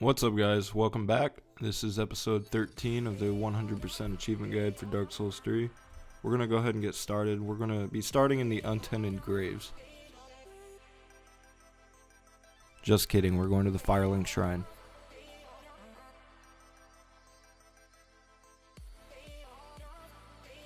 What's up, guys? Welcome back. This is episode 13 of the 100% achievement guide for Dark Souls 3. We're going to go ahead and get started. We're going to be starting in the Untended Graves. Just kidding, we're going to the Firelink Shrine.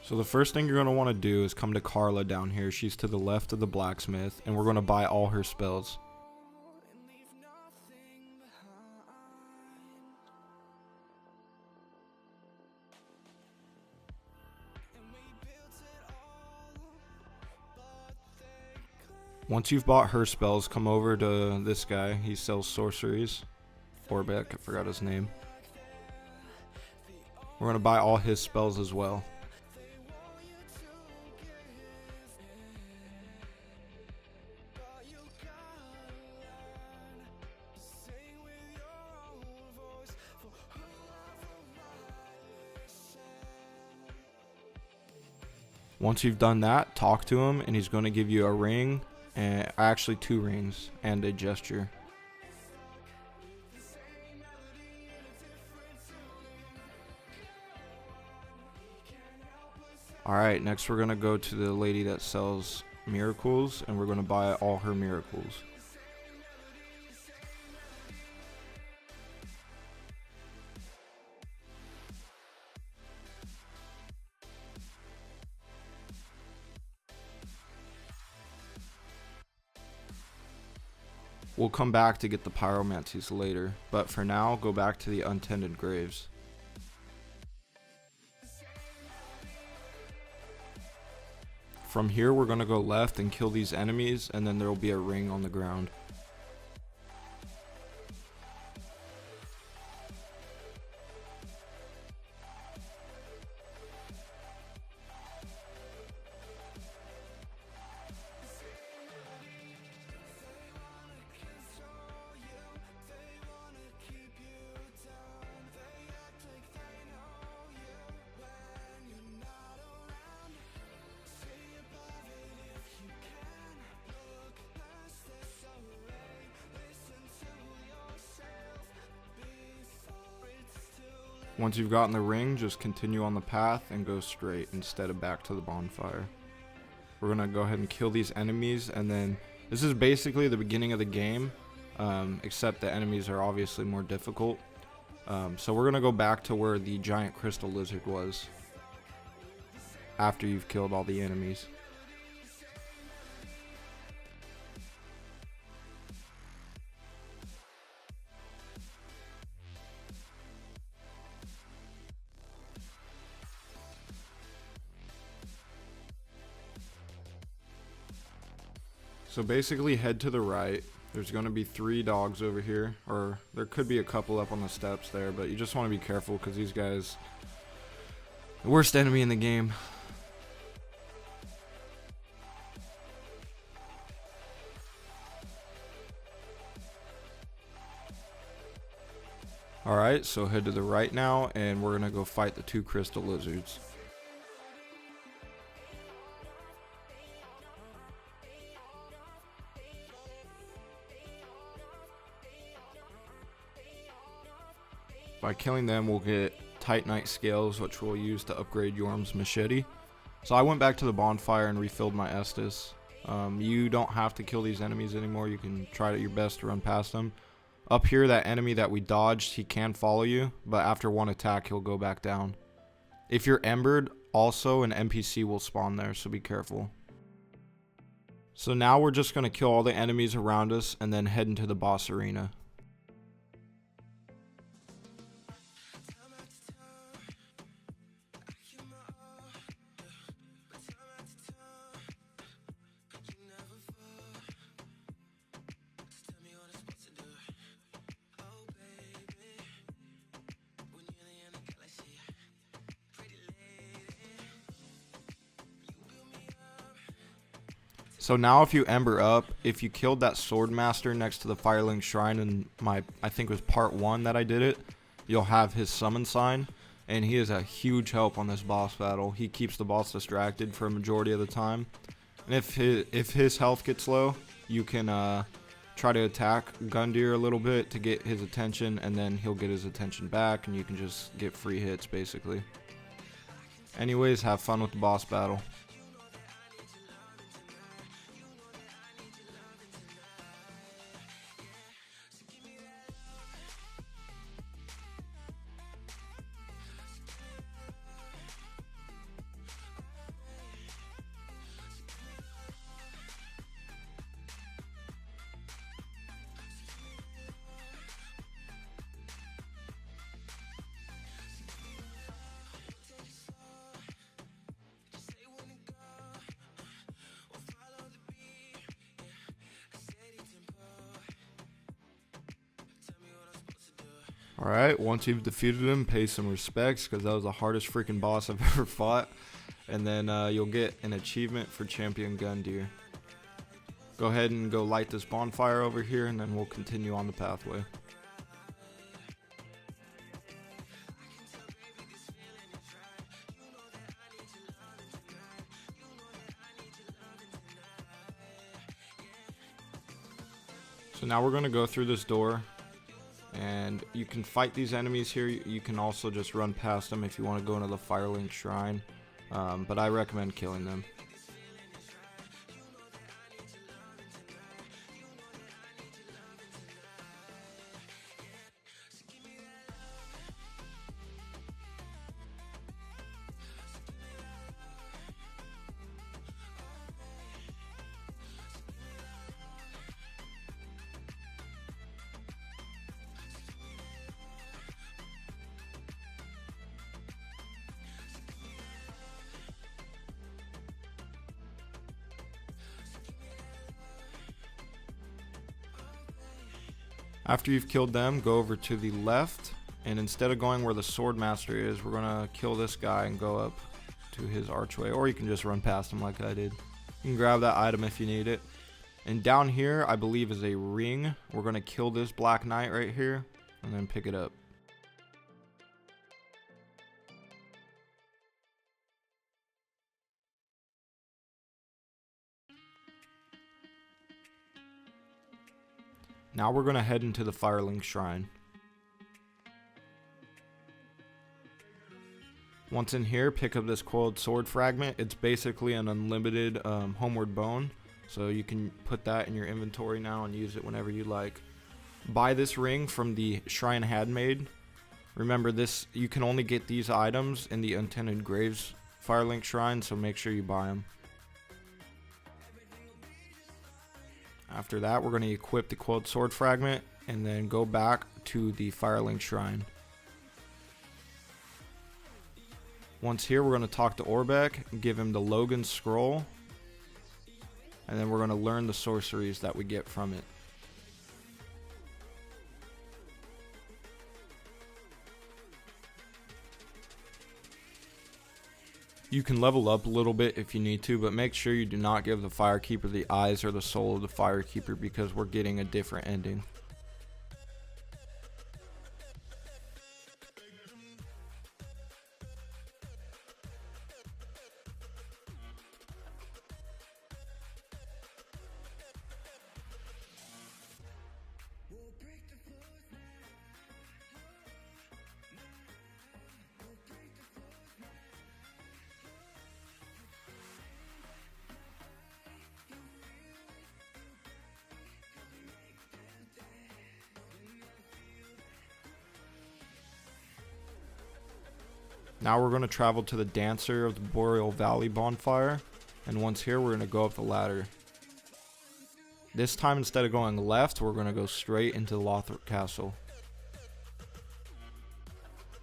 So the first thing you're going to want to do is come to Carla down here. She's to the left of the blacksmith, and we're going to buy all her spells. Once you've bought her spells, come over to this guy. He sells sorceries. Orbeck, I forgot his name. We're going to buy all his spells as well. Once you've done that, talk to him and he's going to give you a ring. Actually 2 rings and a gesture. Alright, next we're going to go to the lady that sells miracles, and we're going to buy all her miracles. We'll come back to get the pyromancies later, but for now, go back to the Untended Graves. From here, we're going to go left and kill these enemies, and then there will be a ring on the ground. Once you've gotten the ring, just continue on the path and go straight instead of back to the bonfire. We're going to go ahead and kill these enemies, and then this is basically the beginning of the game, except the enemies are obviously more difficult. So we're going to go back to where the giant crystal lizard was after you've killed all the enemies. So basically head to the right. There's going to be 3 dogs over here, or there could be a couple up on the steps there, but you just want to be careful because these guys, the worst enemy in the game. Alright, so head to the right now, and we're going to go fight the 2 crystal lizards. By killing them, we'll get Titanite scales, which we'll use to upgrade Yorm's machete. So I went back to the bonfire and refilled my Estus. You don't have to kill these enemies anymore. You can try your best to run past them. Up here, that enemy that we dodged, he can follow you, but after 1 attack, he'll go back down. If you're embered, also an NPC will spawn there, so be careful. So now we're just going to kill all the enemies around us and then head into the boss arena. So now if you ember up, if you killed that sword master next to the Firelink Shrine in I think it was part 1 that I did it, you'll have his summon sign, and he is a huge help on this boss battle. He keeps the boss distracted for a majority of the time. And if his health gets low, you can try to attack Gundyr a little bit to get his attention, and then he'll get his attention back, and you can just get free hits basically. Anyways, have fun with the boss battle. Alright, once you've defeated him, pay some respects, because that was the hardest freaking boss I've ever fought. And then you'll get an achievement for Champion Gundyr. Go ahead and go light this bonfire over here, and then we'll continue on the pathway. So now we're going to go through this door. And you can fight these enemies here. You can also just run past them if you want to go into the Firelink shrine. But I recommend killing them. After you've killed them, go over to the left, and instead of going where the sword master is, we're gonna kill this guy and go up to his archway, or you can just run past him like I did. You can grab that item if you need it. And down here, I believe, is a ring. We're gonna kill this Black Knight right here, and then pick it up. Now we're going to head into the Firelink shrine. Once in here, pick up this coiled sword fragment. It's basically an unlimited homeward bone, so you can put that in your inventory now and use it whenever you like. Buy this ring from the shrine handmaid. Remember, this, you can only get these items in the Untended Graves Firelink shrine, so make sure you buy them. After that, we're going to equip the coiled sword fragment and then go back to the Firelink shrine. Once here, we're going to talk to Orbeck, give him the Logan scroll, and then we're going to learn the sorceries that we get from it. You can level up a little bit if you need to, but make sure you do not give the Firekeeper the eyes or the soul of the Firekeeper, because we're getting a different ending. Now we're going to travel to the Dancer of the Boreal Valley bonfire, and once here we're going to go up the ladder. This time, instead of going left, we're going to go straight into the Lothric Castle.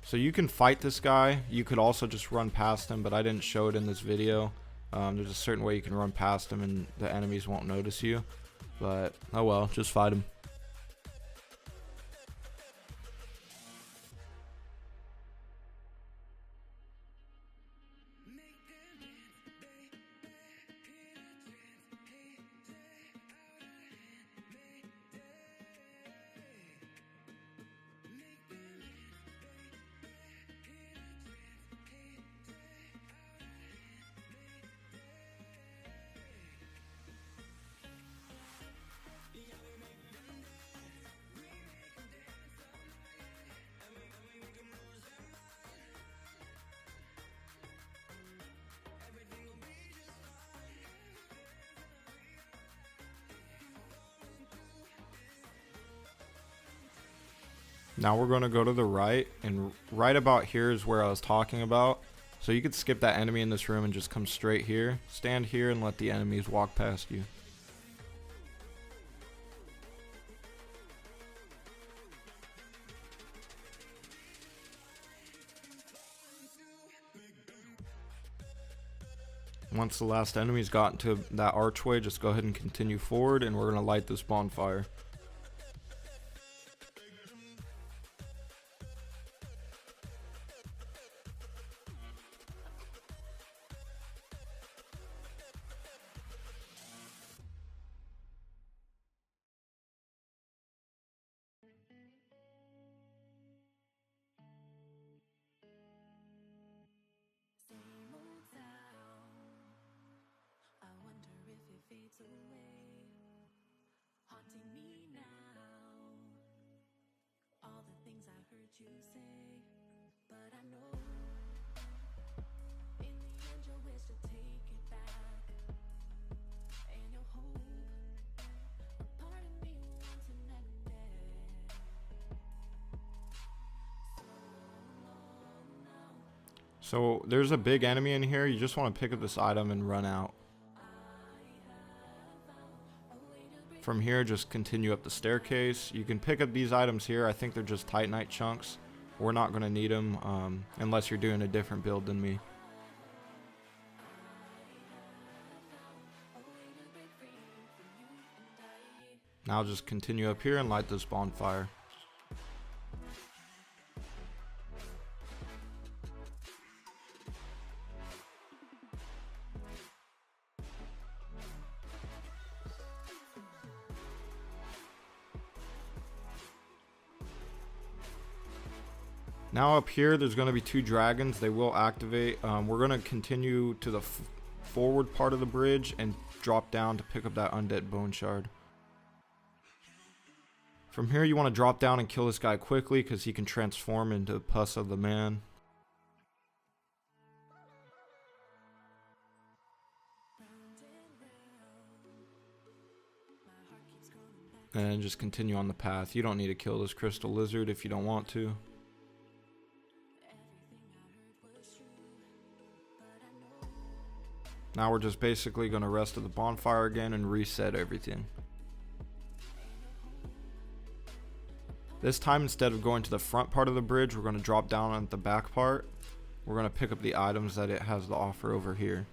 So you can fight this guy. You could also just run past him, but I didn't show it in this video. There's a certain way you can run past him and the enemies won't notice you, but oh well, just fight him. Now we're going to go to the right, and right about here is where I was talking about. So you could skip that enemy in this room and just come straight here. Stand here and let the enemies walk past you. Once the last enemy's gotten to that archway, just go ahead and continue forward, and we're going to light this bonfire. So there's a big enemy in here. You just want to pick up this item and run out. From here, just continue up the staircase. You can pick up these items here. I think they're just Titanite chunks. We're not going to need them unless you're doing a different build than me. Now just continue up here and light this bonfire. Now up here, there's going to be two dragons. They will activate. We're going to continue to the forward part of the bridge and drop down to pick up that undead bone shard. From here, you want to drop down and kill this guy quickly because he can transform into pus of the man. And just continue on the path. You don't need to kill this crystal lizard if you don't want to. Now we're just basically going to rest at the bonfire again and reset everything. This time, instead of going to the front part of the bridge, we're going to drop down at the back part. We're going to pick up the items that it has to offer over here.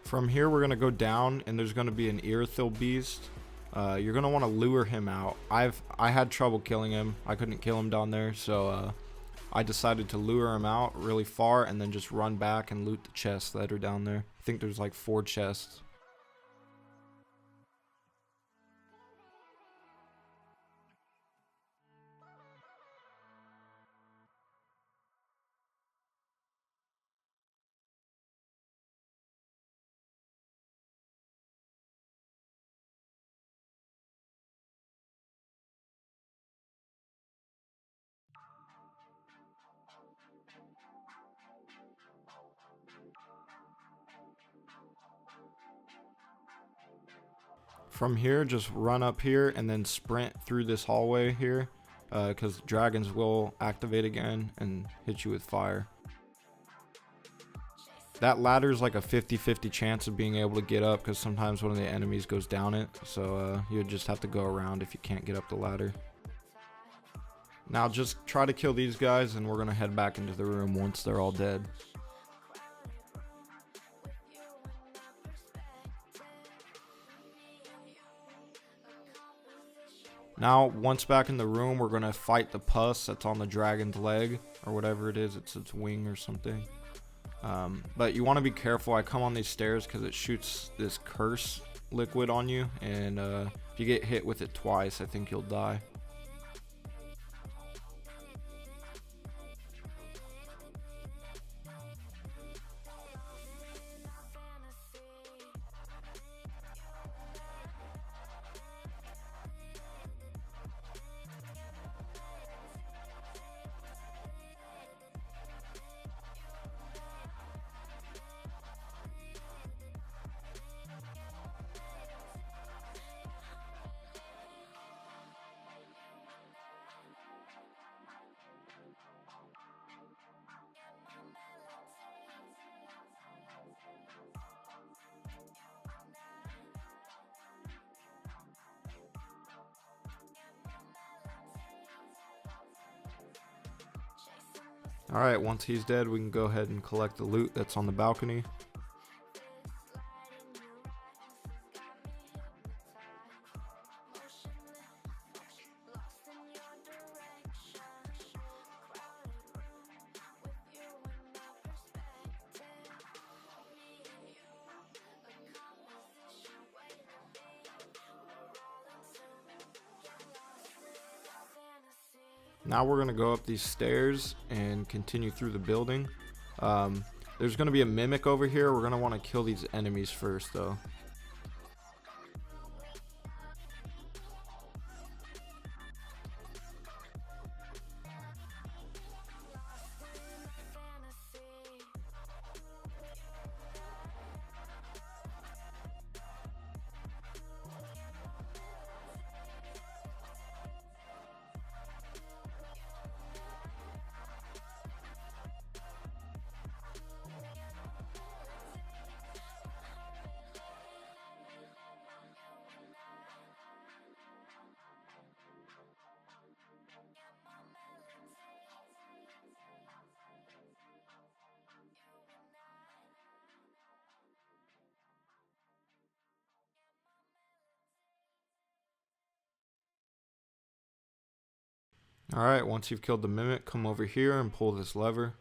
From here, we're going to go down, and there's going to be an Irithil beast. You're going to want to lure him out. I had trouble killing him. I couldn't kill him down there, so I decided to lure him out really far and then just run back and loot the chests that are down there. I think there's like 4 chests. From here, just run up here and then sprint through this hallway here, because dragons will activate again and hit you with fire. That ladder is like a 50-50 chance of being able to get up, because sometimes one of the enemies goes down it, so you just have to go around if you can't get up the ladder. Now just try to kill these guys, and we're going to head back into the room once they're all dead. Now, once back in the room, we're going to fight the pus that's on the dragon's leg, or whatever it is, it's its wing or something. But you want to be careful. I come on these stairs because it shoots this curse liquid on you, and if you get hit with it twice, I think you'll die. Alright, once he's dead, we can go ahead and collect the loot that's on the balcony. Now we're going to go up these stairs and continue through the building. There's going to be a mimic over here. We're going to want to kill these enemies first though. Alright, once you've killed the mimic, come over here and pull this lever.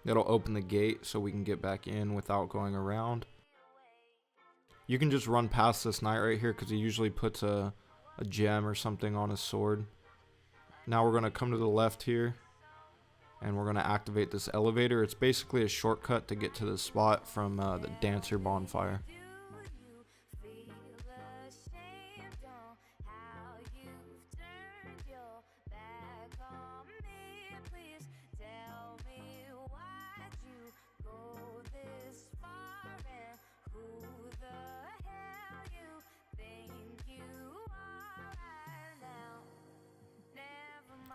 It'll open the gate so we can get back in without going around. You can just run past this knight right here because he usually puts a gem or something on his sword. Now we're going to come to the left here and we're going to activate this elevator. It's basically a shortcut to get to the spot from the dancer bonfire.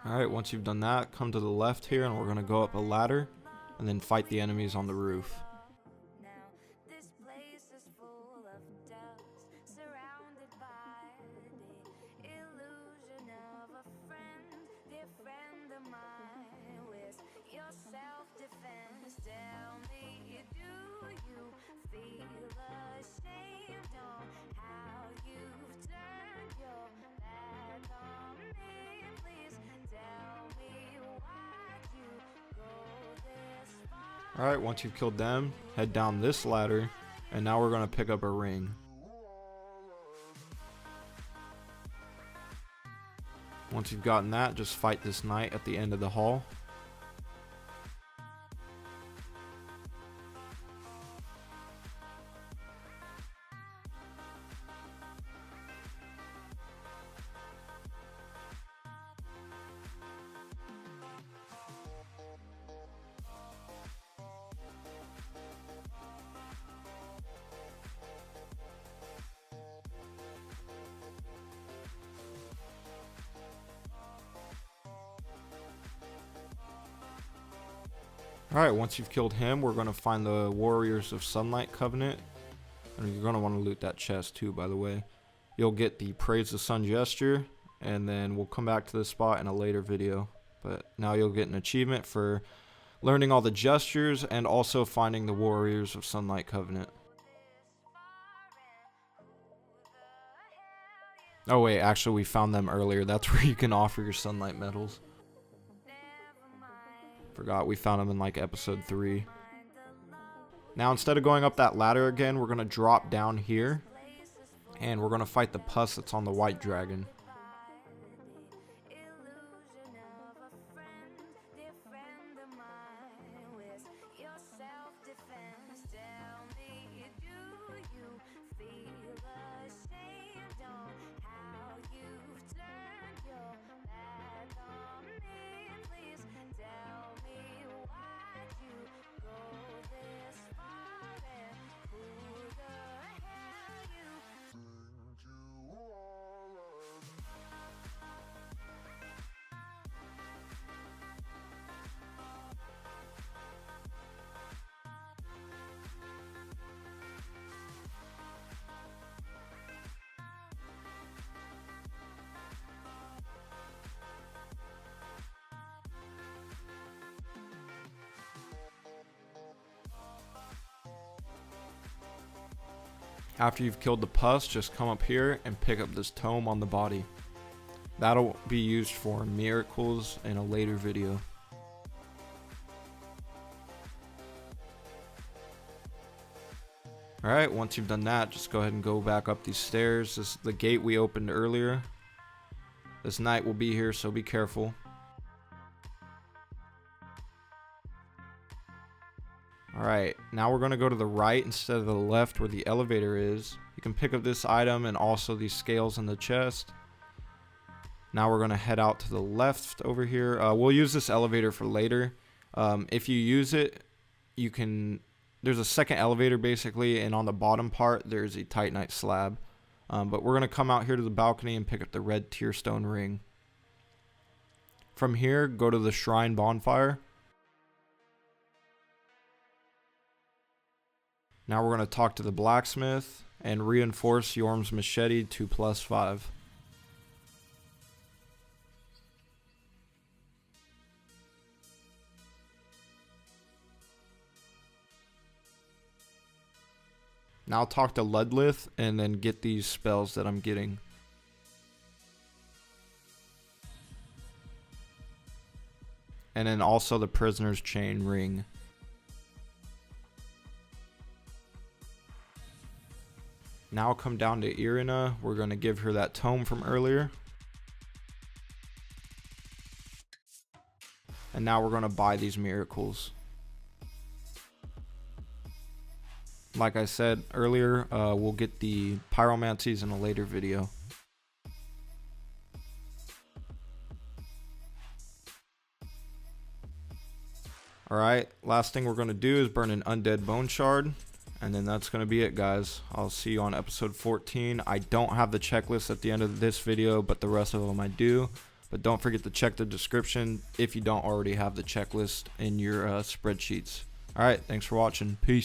Alright, once you've done that, come to the left here and we're going to go up a ladder and then fight the enemies on the roof. Alright, once you've killed them, head down this ladder, and now we're going to pick up a ring. Once you've gotten that, just fight this knight at the end of the hall. Alright, once you've killed him, we're going to find the Warriors of Sunlight Covenant. And you're going to want to loot that chest too, by the way. You'll get the Praise the Sun gesture, and then we'll come back to this spot in a later video. But now you'll get an achievement for learning all the gestures and also finding the Warriors of Sunlight Covenant. Oh wait, actually we found them earlier. That's where you can offer your Sunlight medals. Forgot we found them in like episode 3. Now instead of going up that ladder again, we're going to drop down here. And we're going to fight the pus that's on the white dragon. After you've killed the pus, just come up here and pick up this tome on the body. That'll be used for miracles in a later video. Alright, once you've done that, just go ahead and go back up these stairs. This is the gate we opened earlier. This knight will be here, so be careful. Alright, now we're going to go to the right instead of the left where the elevator is. You can pick up this item and also these scales in the chest. Now we're going to head out to the left over here. We'll use this elevator for later. If you use it, you can... There's a second elevator basically, and on the bottom part there's a Titanite slab. But we're going to come out here to the balcony and pick up the red tearstone ring. From here, go to the shrine bonfire. Now we're going to talk to the blacksmith and reinforce Yorm's machete to +5. Now I'll talk to Ludlith and then get these spells that I'm getting. And then also the prisoner's chain ring. Now I'll come down to Irina. We're going to give her that tome from earlier. And now we're going to buy these miracles. Like I said earlier, we'll get the pyromancies in a later video. Alright, last thing we're going to do is burn an undead bone shard. And then that's going to be it, guys. I'll see you on episode 14. I don't have the checklist at the end of this video, but the rest of them I do. But don't forget to check the description if you don't already have the checklist in your spreadsheets. Alright, thanks for watching. Peace.